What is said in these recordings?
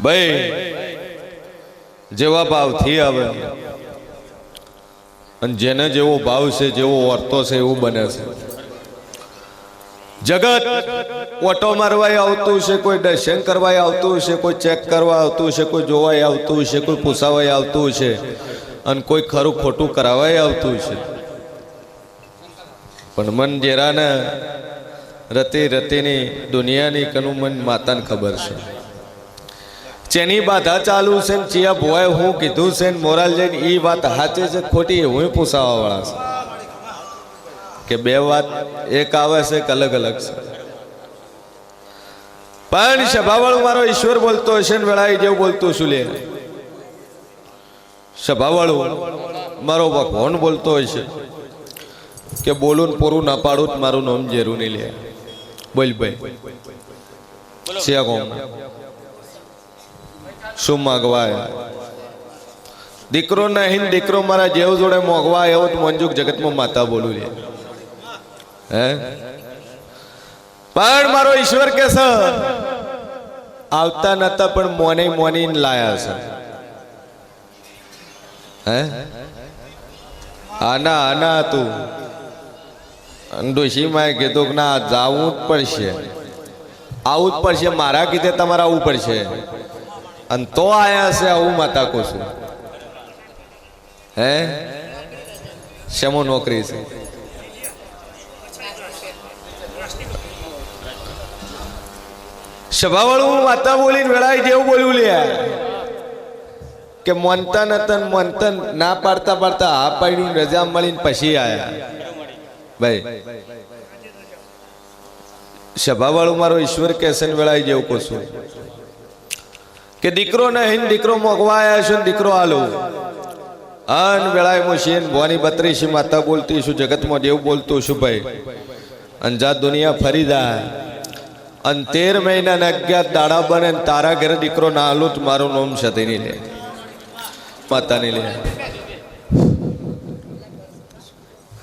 ભાઈ જેવા ભાવથી આવે અને જેને જેવો ભાવ છે જેવો વર્તો છે એવું બને છે જગત ઓટો મારવા આવતું છે કોઈ દર્શન કરવા આવતું છે કોઈ ચેક કરવા આવતું છે કોઈ જોવા આવતું છે કોઈ પૂછાવા આવતું છે અને કોઈ ખરું ખોટું કરાવવા આવતું છે પણ મન જેરાને રતી રતીની દુનિયાની કનું મન માતાને ખબર છે જેની બાધા ચાલુ છે ને ચિયા ભોય હું કીધું છે ને મોરાલ જઈને એ વાત સાચી છે ખોટી હું પૂછાવા વાળા છે કે બે વાત એક આવે છે કે અલગ અલગ છે પણ સભાવાળું મારો ઈશ્વર બોલતો હશે ને વેળાએ જેવું બોલતું શું લે સભાવાળું મારો ભગવાન બોલતો હશે કે બોલું પૂરું ના પાડું મારું નામ જેરું નહીં લે બોલ ભાઈ સિયા કોમ શું માગવા દીકરો નહીં દીકરો મારા જેવ જોડે મોગવા એવો તો મંજુક જગતમાં માતા બોલું લે હે પણ મારો ઈશ્વર કે છે આવતા નતા પણ મોની મોની લાયા છે હે આના આના તું ડોશીમાં કીધું કે ના જાવું જ પડશે આવું જ પડશે મારા કીધે તમારે આવવું પડશે અને તો આયા છે આવું માતા કહું છું હે શેમો નોકરી છે સભાવાળું માતા બોલીને વેળાએ જેવું બોલ્યું લે કે મોનતન હતું મોનતન ના પાડતા પાડતા હા પાડ્યું રજા મળીને પછી આયા ભાઈ સભાવાળું મારો ઈશ્વર કેસન વેળાએ જેવું કહું છું કે દીકરો નહીં દીકરો મોગવા આવ્યા છે દીકરો આલો અન વેળાએ મોશીન ભવાની બત્રીસી માતા બોલતી છું જગતમાં જેવું બોલતું છું ભાઈ અંજાત દુનિયા ફરી જાય અને 13 મહિના ને 11 દાડા બને તારા ઘરે દીકરો ના આલું તો મારું નામ સતી નહીં લે માતા નહીં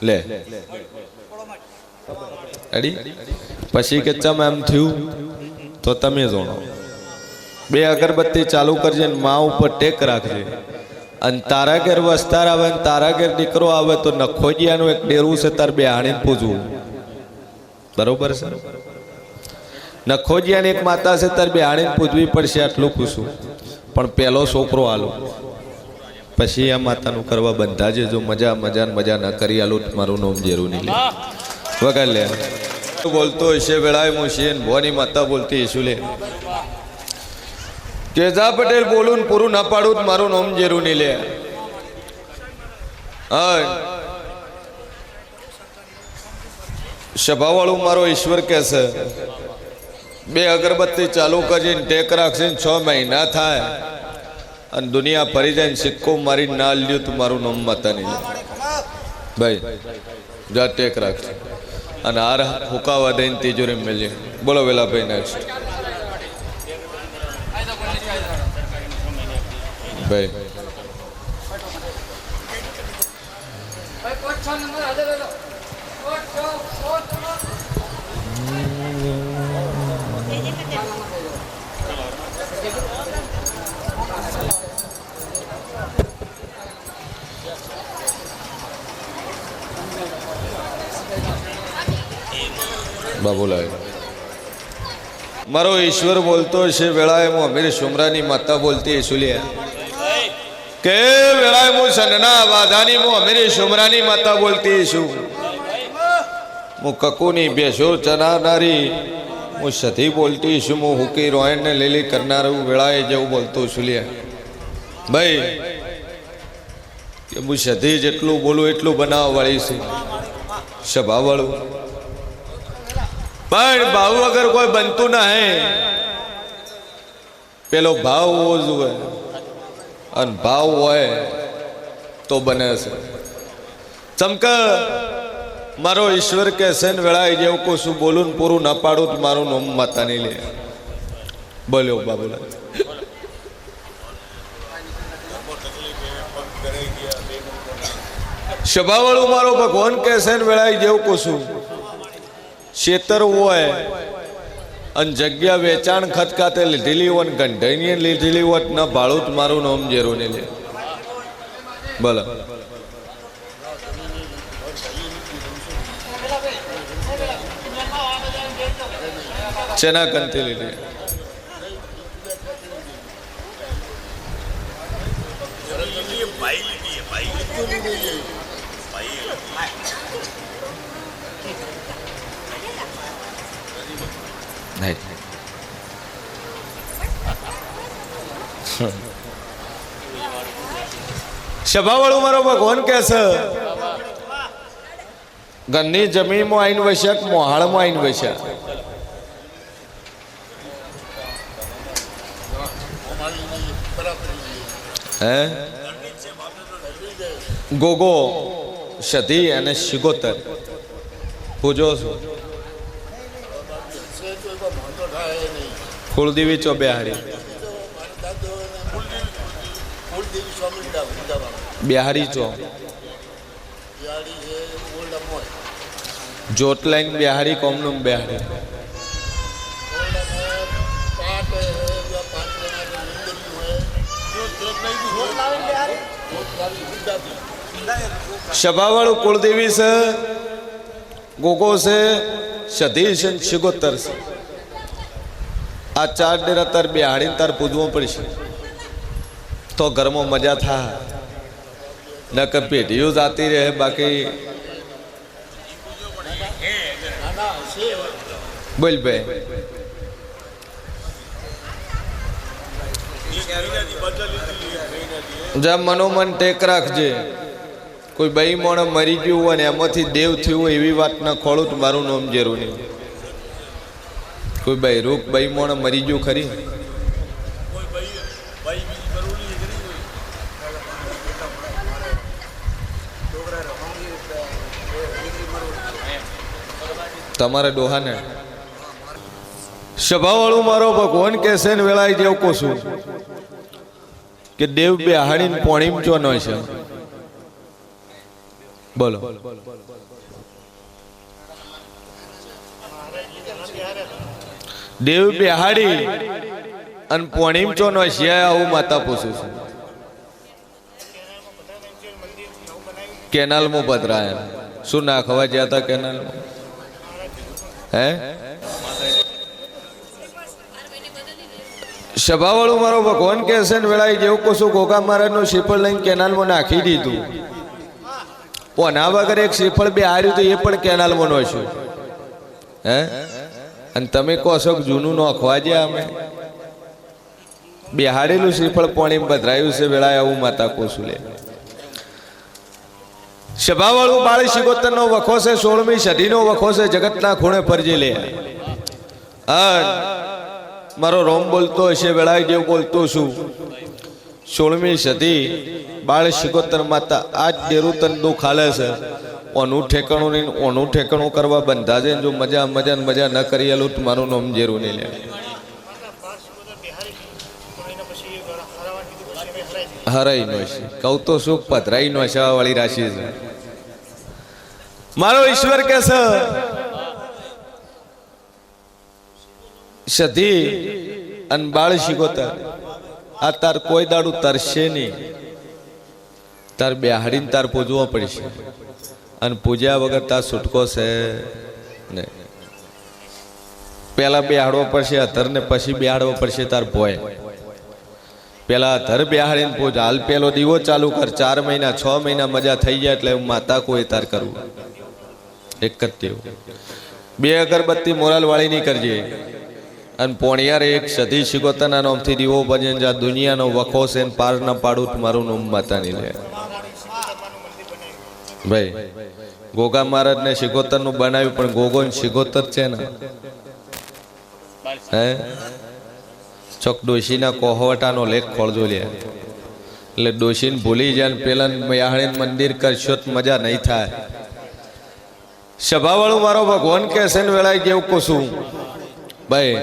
લે અડી પછી કે ચમ એમ થયું તો તમે જાણો 2 અગરબત્તી ચાલુ કરજે ને મા ઉપર ટેક રાખજે અને તારા ઘેર વસ્તાર આવે ને તારા ઘેર દીકરો આવે તો નખોજિયાનું એક ડેરું છે તાર બે આણીને પૂજવું બરોબર છે નખોજિયાની એક માતા છે તાર બે આણીને પૂજવી પડશે આટલું પૂછું પણ પહેલો છોકરો આલો પછી આ માતાનું કરવા બંધા છે જો મજા મજા મજા ના કરી આલો મારું નામ જેરું નહીં લે વગર લે બોલતો હશે વેળાએ મુશીન ભવાની માતા બોલતી હશું લે કેજા પટેલ બોલું પૂરું ના પાડું મારું નામ જેરું નહીં લે સભાવાળું મારો ઈશ્વર કે છે 2 અગરબત્તી ચાલુ કરીને ટેક રાખશે 6 મહિના થાય અને દુનિયા ફરી જાય સિક્કો મારી ના લ્યું તો મારું નામ માતા નહીં લે ભાઈ જા ટેક રાખશે અને હાર હુકાવા દઈને તિજોરી મેળજે બોલો વેલા ભાઈ નેક્સ્ટ ભાઈ બાબુલાલ મારો ઈશ્વર બોલતો છે વેળાએ હું અમીર સુમરાની માતા બોલતી સુલિયા કે વેળાએ હું સનના વાધાની હું અમીર સુમરાની માતા બોલતી છું હું કકુની બેસો ચનાનારી હું સધી બોલતી છું હું હુકી રોયણ ને લીલી કરનારું વેળાએ જેવું બોલતો સુલિયા ભાઈ કે હું સધી જેટલું બોલું એટલું બનાવવા વાળી છું સભાવાળું પણ ભાવ વગર કોઈ બનતું ના પેલો ભાવ હોવો જોઈએ અને ભાવ હોય તો બને છે ચમક મારો ઈશ્વર કે છે ને વેળાએ જેવું કહું છું બોલું પૂરું ના પાડું તો મારું નામ માતા નહીં લે બોલ્યો બાબુલા સભાવાળું મારો ભગવાન કે છે ને વેળાએ જેવું કહું છું શેતર હોય અને જગ્યા વેચાણ ખતખાતે લીધેલી હોય ને ગંઢાઈને લીધેલી હોત ન ભાડું જ મારું નામ જેરું ને લે બોલો ચેના કંતે લીધી સભાવાળું મારો ભગવાન કે છે ઘરની જમીનમાં આઈને વસ્યા મોહાળમાં આઈને વસ્યા હે ગોગો સધી અને શિગોતર પૂજો છો કુળદેવી ચો બિહારી બિહારી ચો જોતલાઈન બિહારી કોમનું બિહારી સભાવાળું કુળદેવી છે ગોગો છે સધી છે શિગોતર છે આ ચાર ડેરા તાર બિહાડી તાર પૂજવું પડશે તો ઘરમાં મજા થાય ન કે પેઢીઓ જાતી રહે બાકી બોલ ભાઈ જ્યાં મનોમન ટેક રાખજે કોઈ બઈ મોણ મરી ગયું હોય ને એમાંથી દેવ થયું હોય એવી વાત ના ખોળું તો મારું નામ જેરું નહીં કોઈ બઈ રૂપ બઈ મોણ મરી ગયું ખરી તમારે ડોહાને સભાવાળું મારો ભગવાન કેસે ને વેળાઈ જેવું કોશું કે દેવ બેહાડીને પોણીમ ચો ન છે બોલો દેવ બેહાડી અને પોણીમ ચો ન છે આવું માતા પૂછું છું કેનાલમાં પધરાયા શું નાખવા ગયા હતા કેનાલમાં હે સભાવાળું મારો ભગવાન કે છે ને વેળાએ જેવું કશું ગોગા મહારાજનું શ્રીફળ લઈને કેનાલમાં નાખી દીધું ઓના વગર એક શ્રીફળ બે હાર્યું તો એ પણ કેનાલમાં નોખ્યું હે અને તમે કહો છો જૂનું નોખવા જ્યાં અમે બેહાડેલું શ્રીફળ પાણી પધરાયું છે વેળાએ આવું માતા કોશું લે સભાવાળું બાળી શિગોતર નો વખો છે 16મી સદીનો વખો છે જગતના ખૂણે ફરજી લે મારો રોમ બોલતો હશે વેળાએ જેવું બોલતો છું 16મી સદી બાળ શિગોતર માતા આજ ડેરું તંદુ ખાલે છે ઓનું ઠેકાણું નહીં ઓનું ઠેકાણું કરવા બંધા છે જો મજા મજા મજા ન કરી આલું તો મારું નામ જેરું નહીં લે હરાઈ નો છે કહું તો શું પધરાઈ નો છે વાળી રાશિ છે મારો ઈશ્વર કે છે સધી અને બાળ શિગોતર આ તાર કોઈ દાડું તરશે નહીં તાર બેહાડીને તાર પૂજવો પડશે અને પૂજ્યા વગર તાર છૂટકો છે ને પેલા બેહાડવો પડશે અધર ને પછી બેહાડવો પડશે તાર ભોય પેલા અધર બેહાડીને પૂજ હાલ પેલો દીવો ચાલુ કર 4 મહિના 6 મહિના મજા થઈ જાય એટલે માતા કોઈ તાર કરવું એક જ તેવું 2 અગરબત્તી મોરાલ વાળી નહીં કરજે અને પોણિયાર એક સધી શિગોતરના નામથી દીવો ભજન જા દુનિયાનો વખો છે ને પાર ન પાડું મારું નામ માતા નહીં લે ભાઈ ગોગા મહારાજ ને શિગોતર નું બનાવ્યું પણ ગોગો ને શિગોતર છે ને હે ચોક ડોશીના કોહવટાનો લેખ ખોળજો લે એટલે ડોશીને ભૂલી જાય ને પેલા મયાહણી મંદિર કરશો તો મજા નહીં થાય સભાવાળું મારો ભગવાન કે છે ને વેળાએ કેવું કશું ભાઈ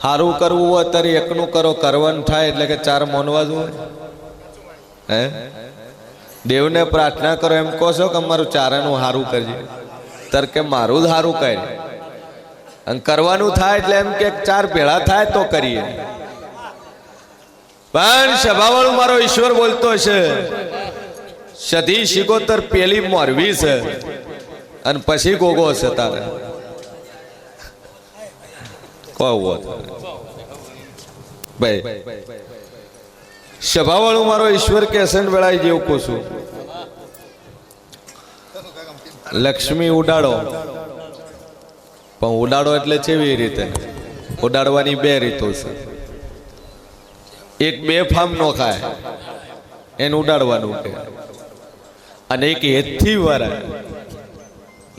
સારું કરવું હોય ત્યારે એકનું કરો કરવાનું થાય એટલે કે 4 મોનવા જ હોય હે દેવને પ્રાર્થના કરો એમ કહો છો કે અમારું ચારાનું સારું કરજે તાર કે મારું જ સારું કહે અને કરવાનું થાય એટલે એમ કે ચાર ભેળા થાય તો કરીએ. પણ સભાવાળું મારો ઈશ્વર બોલતો છે સધી શિકોતર પેલી મોરવી છે અને પછી ગોગો છે તારે કહો ભાઈ. સભાવાળું મારો ઈશ્વર કે છે વેળાઈ જેવું કહું છું. લક્ષ્મી ઉડાડો, પણ ઉડાડો એટલે કેવી રીતે? ઉડાડવાની બે રીતો છે. એક બે ફામ નો ખાય એને ઉડાડવાનું કે, અને એક હેતથી વરે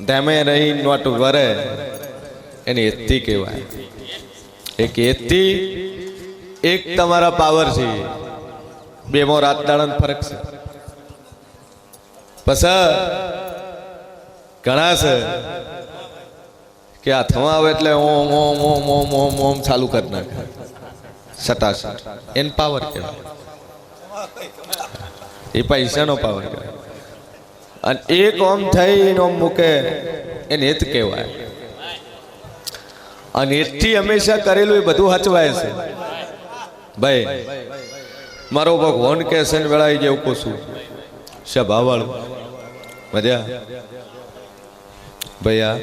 ધેમે રહી નોટ વરે એને હેતથી કહેવાય. એક હેતથી એક તમારા પાવર છે, બેમાં રાત દાડાનો ફરક છે. પછી ઘણા છે કે હાથમાં આવે એટલે ઓમ ઓમ ઓમ ઓમ ઓમ ઓમ ચાલુ કરી નાખે સટાસટ. એને પાવર કહેવાય, એ પૈસાનો પાવર કહેવાય. અને એક ઓમ થઈ ઓમ મૂકે એને હેત કહેવાય. અને હેતથી હંમેશા કરેલું એ બધું હચવાય છે ભાઈ. મારો ભગવાન કે છે ને વેળાઈ જેવું કહું છું. સભાવાળું મજા ભૈયા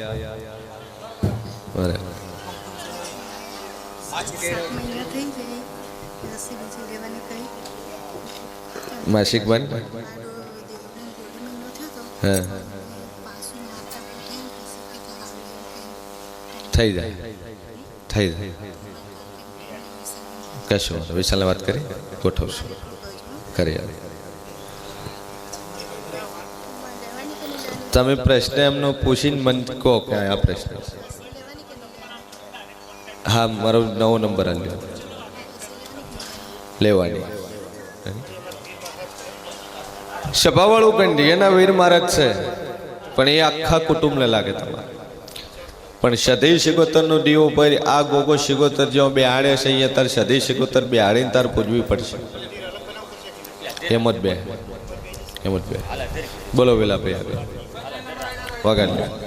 માસિક બન હા થઈ જાય થઈ જાય કશું વિશાલને વાત કરી ગોઠવશું કરી. તમે પ્રશ્ન એમનો પૂછીને મને કહો કે આ પ્રશ્ન. હા મારો નવો નંબર આવ્યો લેવાની. સભાવાળું કંડિયાના વીર મહારાજ છે, પણ એ આખા કુટુંબને લાગે તમારે. પણ સધી શિગોતરનો દીવો પર આ ગોગો શિગોતર જો બે આડે છે અહીંયા તાર સધી શિગોતર બે આડીને તાર પૂજવી પડશે. એમ જ બે બોલો વેલા ભાઈ આગળ વગાડ.